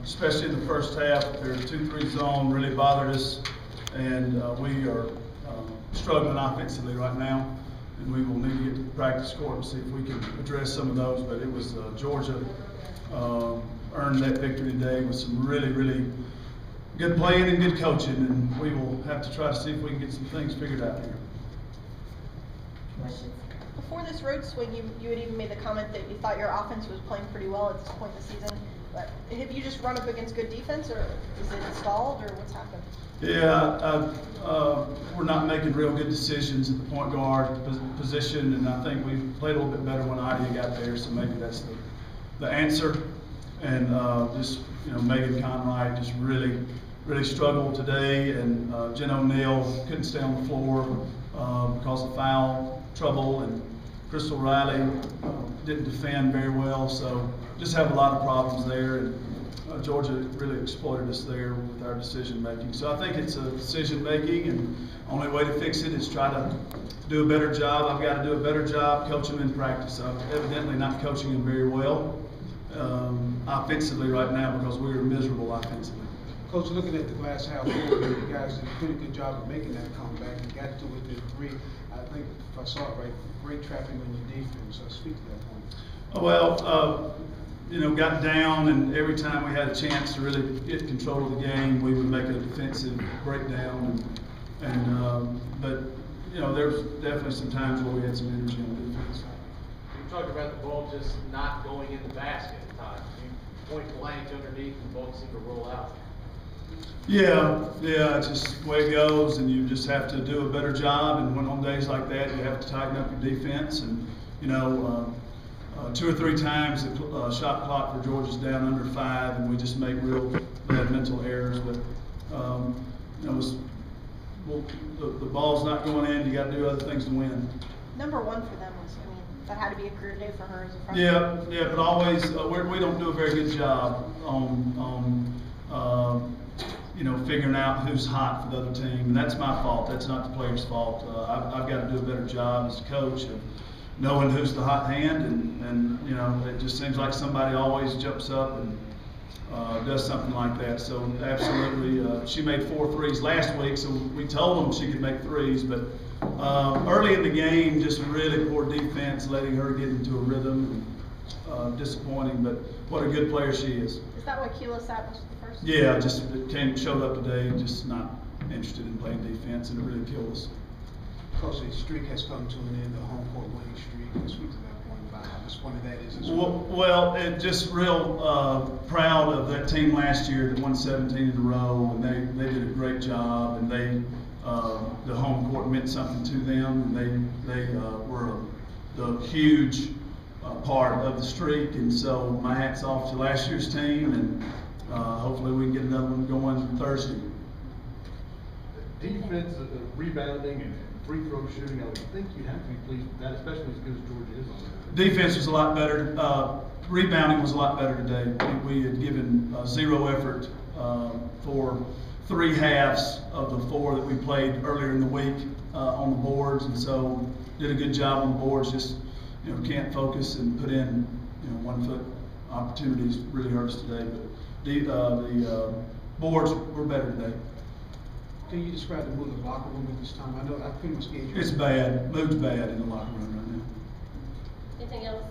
especially in the first half. Their 2-3 zone really bothered us, and we are struggling offensively right now. And we will need to get to the practice court and see if we can address some of those. But it was Georgia earned that victory today with some really, really good playing and good coaching, and we will have to try to see if we can get some things figured out here. Questions? Before this road swing, you had even made the comment that you thought your offense was playing pretty well at this point in the season. But have you just run up against good defense, or is it stalled, or what's happened? Yeah, we're not making real good decisions at the point guard position, and I think we played a little bit better when Idia got there, so maybe that's the answer. And just, Megan Conrad just really struggled today, and Jen O'Neill couldn't stay on the floor because of foul trouble, and Crystal Riley didn't defend very well, so just have a lot of problems there. And Georgia really exploited us there with our decision making. So I think it's a decision making, and only way to fix it is try to do a better job. I've got to do a better job coaching in practice. I'm evidently not coaching them very well offensively right now because we were miserable offensively. Coach, looking at the glass half full, you guys did a pretty good job of making that comeback. You got to it with the 3. I think if I saw it right, great trapping on your defense. So speak to that point. Well, got down, and every time we had a chance to really get control of the game, we would make a defensive breakdown. But there's definitely some times where we had some energy on defense. You talked about the ball just not going in the basket at times. You point blank underneath, and the ball seemed to roll out. Yeah, it's just the way it goes, and you just have to do a better job. And when on days like that, you have to tighten up your defense. And 2 or 3 times the shot clock for Georgia's down under 5, and we just make real bad mental errors. But the ball's not going in. You got to do other things to win. Number 1 for them was, that had to be a career day for her as a freshman. Yeah, but always we don't do a very good job on figuring out who's hot for the other team, and that's my fault. That's not the player's fault. I've got to do a better job as a coach of knowing who's the hot hand, and it just seems like somebody always jumps up and does something like that. So absolutely, she made 4 threes last week, so we told them she could make threes, but early in the game, just really poor defense, letting her get into a rhythm, and disappointing, but what a good player she is. Is that why Keela sat was the first? Yeah, just showed up today, just not interested in playing defense, and it really killed us. Coach, the streak has come to an end, the home court winning streak. Can you speak to that point about how disappointing that is as well? Well, it just real proud of that team last year that won 17 in a row, and they did a great job, and the home court meant something to them, and they were the huge part of the streak, and so my hat's off to last year's team, and hopefully we can get another one going Thursday. Defense, rebounding, and free throw shooting, I would think you'd have to be pleased with that, especially as good as Georgia is on that. Defense was a lot better. Rebounding was a lot better today. We had given 0 effort for 3 halves of the 4 that we played earlier in the week on the boards, and so did a good job on the boards. Just can't focus and put in 1-foot opportunities. Really hurt us today, but the boards were better today. Can you describe the mood of the locker room at this time? I know I pretty much gave you. It's bad. Mood's bad in the locker room right now. Anything else?